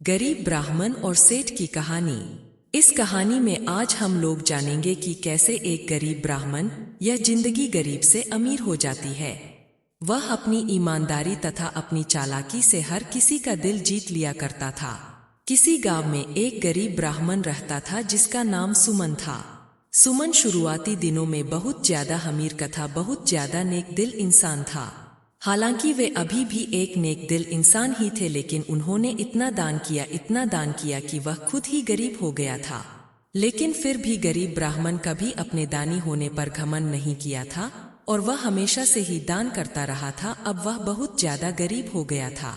गरीब ब्राह्मण और सेठ की कहानी। इस कहानी में आज हम लोग जानेंगे कि कैसे एक गरीब ब्राह्मण यह जिंदगी गरीब से अमीर हो जाती है। वह अपनी ईमानदारी तथा अपनी चालाकी से हर किसी का दिल जीत लिया करता था। किसी गांव में एक गरीब ब्राह्मण रहता था जिसका नाम सुमन था। सुमन शुरुआती दिनों में बहुत ज्यादा अमीर तथा बहुत ज्यादा नेक दिल इंसान था। हालांकि वे अभी भी एक नेक दिल इंसान ही थे, लेकिन उन्होंने इतना दान किया कि वह खुद ही गरीब हो गया था। लेकिन फिर भी गरीब ब्राह्मण कभी अपने दानी होने पर घमंड नहीं किया था और वह हमेशा से ही दान करता रहा था। अब वह बहुत ज्यादा गरीब हो गया था,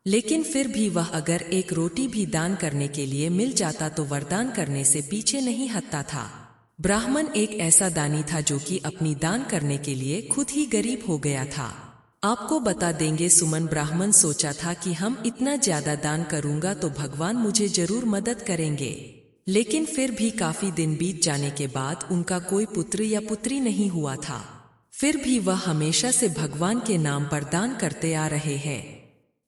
लेकिन फिर भी वह अगर एक रोटी भी दान करने के लिए मिल जाता तो वरदान करने से पीछे नहीं हटता था। ब्राह्मण एक ऐसा दानी था जो कि अपनी दान करने के लिए खुद ही गरीब हो गया था। आपको बता देंगे, सुमन ब्राह्मण सोचा था कि हम इतना ज्यादा दान करूंगा तो भगवान मुझे जरूर मदद करेंगे। लेकिन फिर भी काफी दिन बीत जाने के बाद उनका कोई पुत्र या पुत्री नहीं हुआ था। फिर भी वह हमेशा से भगवान के नाम पर दान करते आ रहे हैं।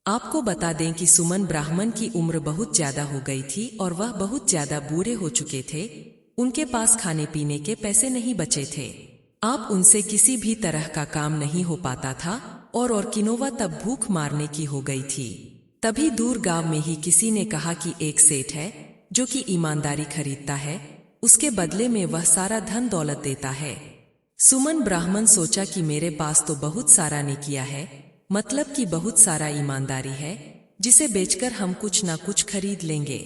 आपको बता दें कि सुमन ब्राह्मण की उम्र बहुत ज्यादा हो गई थी और वह बहुत ज्यादा बूढ़े हो चुके थे। उनके पास खाने पीने के पैसे नहीं बचे थे। आप उनसे किसी भी तरह का काम नहीं हो पाता था और किनोवा तब भूख मारने की हो गई थी। तभी दूर गांव में ही किसी ने कहा कि एक सेठ है जो कि ईमानदारी खरीदता है, उसके बदले में वह सारा धन दौलत देता है। सुमन ब्राह्मण सोचा कि मेरे पास तो बहुत सारा नेकिया है, मतलब कि बहुत सारा ईमानदारी है, जिसे बेचकर हम कुछ ना कुछ खरीद लेंगे।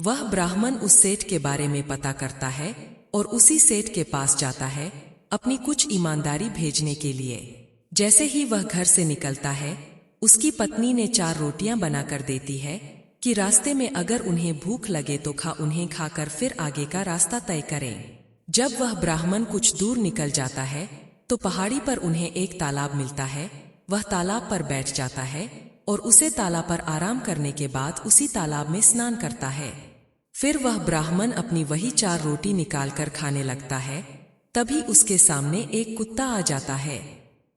वह ब्राह्मण उस सेठ के बारे में पता करता है और उसी सेठ के पास जाता है अपनी कुछ ईमानदारी भेजने के लिए। जैसे ही वह घर से निकलता है, उसकी पत्नी ने 4 रोटियां बनाकर देती है कि रास्ते में अगर उन्हें भूख लगे तो उन्हें खाकर फिर आगे का रास्ता तय करें। जब वह ब्राह्मण कुछ दूर निकल जाता है तो पहाड़ी पर उन्हें एक तालाब मिलता है। वह तालाब पर बैठ जाता है और उसे तालाब पर आराम करने के बाद उसी तालाब में स्नान करता है। फिर वह ब्राह्मण अपनी वही 4 रोटी निकालकर खाने लगता है। तभी उसके सामने एक कुत्ता आ जाता है।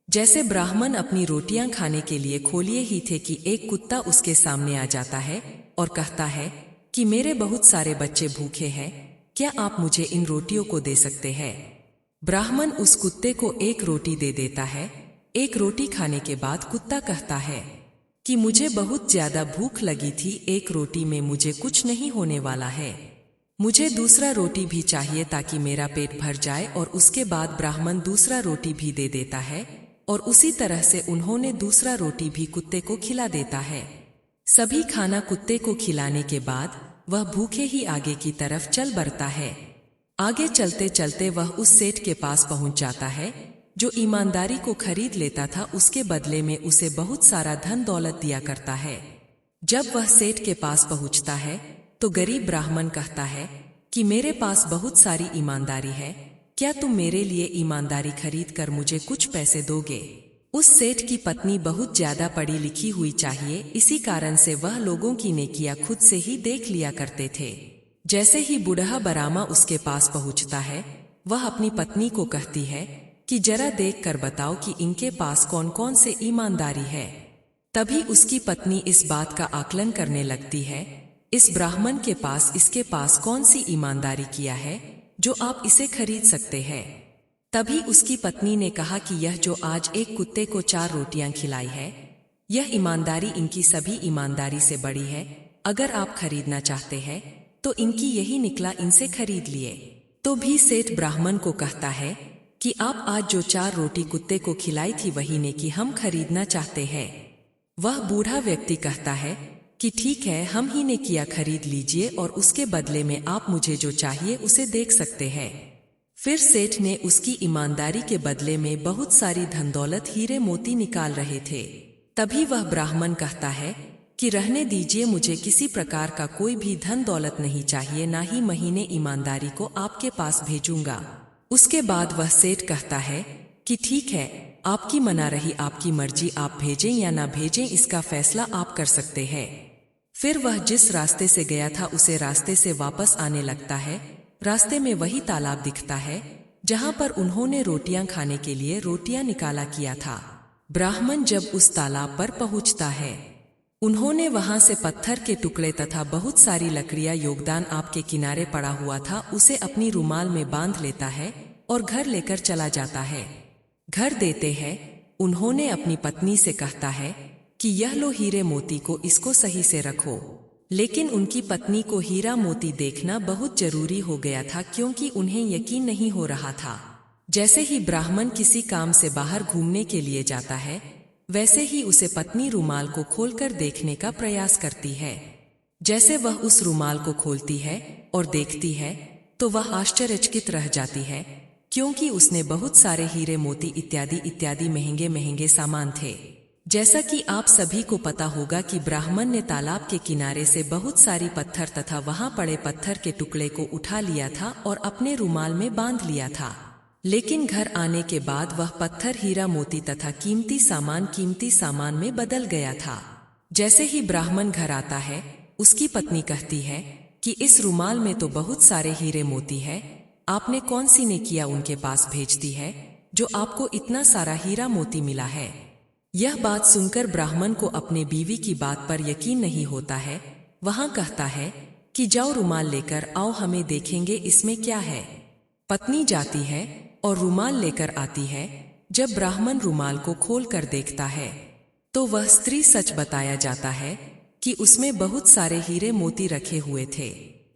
जैसे ब्राह्मण अपनी रोटियां खाने के लिए खोलिए ही थे कि एक कुत्ता उसके सामने आ जाता है और कहता है कि मेरे बहुत सारे बच्चे भूखे हैं, क्या आप मुझे इन रोटियों को दे सकते हैं? ब्राह्मण उस कुत्ते को एक रोटी दे देता है। एक रोटी खाने के बाद कुत्ता कहता है कि मुझे बहुत ज्यादा भूख लगी थी, एक रोटी में मुझे कुछ नहीं होने वाला है, मुझे दूसरा रोटी भी चाहिए ताकि मेरा पेट भर जाए। और उसके बाद ब्राह्मण दूसरा रोटी भी दे देता है और उसी तरह से उन्होंने दूसरा रोटी भी कुत्ते को खिला देता है। सभी खाना कुत्ते को खिलाने के बाद वह भूखे ही आगे की तरफ चल बढ़ता है। आगे चलते चलते वह उस सेठ के पास पहुंच जाता है जो ईमानदारी को खरीद लेता था, उसके बदले में उसे बहुत सारा धन दौलत दिया करता है। जब वह सेठ के पास पहुंचता है तो गरीब ब्राह्मण कहता है कि मेरे पास बहुत सारी ईमानदारी है, क्या तुम मेरे लिए ईमानदारी खरीद कर मुझे कुछ पैसे दोगे? उस सेठ की पत्नी बहुत ज्यादा पढ़ी लिखी हुई चाहिए, इसी कारण से वह लोगों की नेकियां खुद से ही देख लिया करते थे। जैसे ही बूढ़ा बरामा उसके पास पहुंचता है, वह अपनी पत्नी को कहती है कि जरा देख कर बताओ कि इनके पास कौन कौन से ईमानदारी है। तभी उसकी पत्नी इस बात का आकलन करने लगती है, इस ब्राह्मण के पास इसके पास कौन सी ईमानदारी किया है जो आप इसे खरीद सकते हैं। तभी उसकी पत्नी ने कहा कि यह जो आज एक कुत्ते को 4 रोटियां खिलाई है, यह ईमानदारी इनकी सभी ईमानदारी से बड़ी है। अगर आप खरीदना चाहते हैं तो इनकी यही निकला, इनसे खरीद लिए। तो भी सेठ ब्राह्मण को कहता है कि आप आज जो 4 रोटी कुत्ते को खिलाई थी वही ने कि हम खरीदना चाहते हैं। वह बूढ़ा व्यक्ति कहता है कि ठीक है, हम ही ने किया खरीद लीजिए और उसके बदले में आप मुझे जो चाहिए उसे देख सकते हैं। फिर सेठ ने उसकी ईमानदारी के बदले में बहुत सारी धन दौलत हीरे मोती निकाल रहे थे। तभी वह ब्राह्मण कहता है कि रहने दीजिए, मुझे किसी प्रकार का कोई भी धन दौलत नहीं चाहिए, ना ही महीने ईमानदारी को आपके पास भेजूंगा। उसके बाद वह सेठ कहता है कि ठीक है, आपकी मना रही, आपकी मर्जी, आप भेजें या ना भेजें इसका फैसला आप कर सकते हैं। फिर वह जिस रास्ते से गया था उसे रास्ते से वापस आने लगता है। रास्ते में वही तालाब दिखता है जहां पर उन्होंने रोटियां खाने के लिए रोटियां निकाला किया था। ब्राह्मण जब उस तालाब पर पहुंचता है, उन्होंने वहां से पत्थर के टुकड़े तथा बहुत सारी लकड़ियां योगदान आपके किनारे पड़ा हुआ था उसे अपनी रुमाल में बांध लेता है और घर लेकर चला जाता है। घर देते हैं उन्होंने अपनी पत्नी से कहता है कि यह लो हीरे मोती को, इसको सही से रखो। लेकिन उनकी पत्नी को हीरा मोती देखना बहुत जरूरी हो गया था क्योंकि उन्हें यकीन नहीं हो रहा था। जैसे ही ब्राह्मण किसी काम से बाहर घूमने के लिए जाता है वैसे ही उसे पत्नी रुमाल को खोलकर देखने का प्रयास करती है। जैसे वह उस रुमाल को खोलती है और देखती है तो वह आश्चर्यचकित रह जाती है क्योंकि उसने बहुत सारे हीरे मोती इत्यादि इत्यादि महंगे महंगे सामान थे। जैसा कि आप सभी को पता होगा कि ब्राह्मण ने तालाब के किनारे से बहुत सारी पत्थर तथा वहां पड़े पत्थर के टुकड़े को उठा लिया था और अपने रुमाल में बांध लिया था। लेकिन घर आने के बाद वह पत्थर हीरा मोती तथा कीमती सामान में बदल गया था। जैसे ही ब्राह्मण घर आता है उसकी पत्नी कहती है कि इस रुमाल में तो बहुत सारे हीरे मोती है, आपने कौन सी ने किया उनके पास भेजती है जो आपको इतना सारा हीरा मोती मिला है। यह बात सुनकर ब्राह्मण को अपने बीवी की बात पर यकीन नहीं होता है। वहां कहता है कि जाओ रुमाल लेकर आओ, हमें देखेंगे इसमें क्या है। पत्नी जाती है और रुमाल लेकर आती है। जब ब्राह्मण रुमाल को खोल कर देखता है तो वह स्त्री सच बताया जाता है कि उसमें बहुत सारे हीरे मोती रखे हुए थे।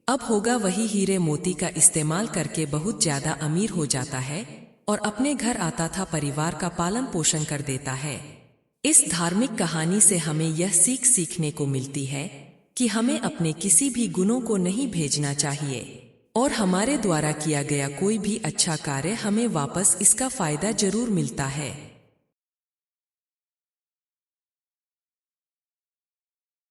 अब होगा वही हीरे मोती का इस्तेमाल करके बहुत ज्यादा अमीर हो जाता है और अपने घर आता था परिवार का पालन पोषण कर देता है। इस धार्मिक कहानी से हमें यह सीखने को मिलती है कि हमें अपने किसी भी गुणों को नहीं भेजना चाहिए और हमारे द्वारा किया गया कोई भी अच्छा कार्य हमें वापस इसका फायदा जरूर मिलता है।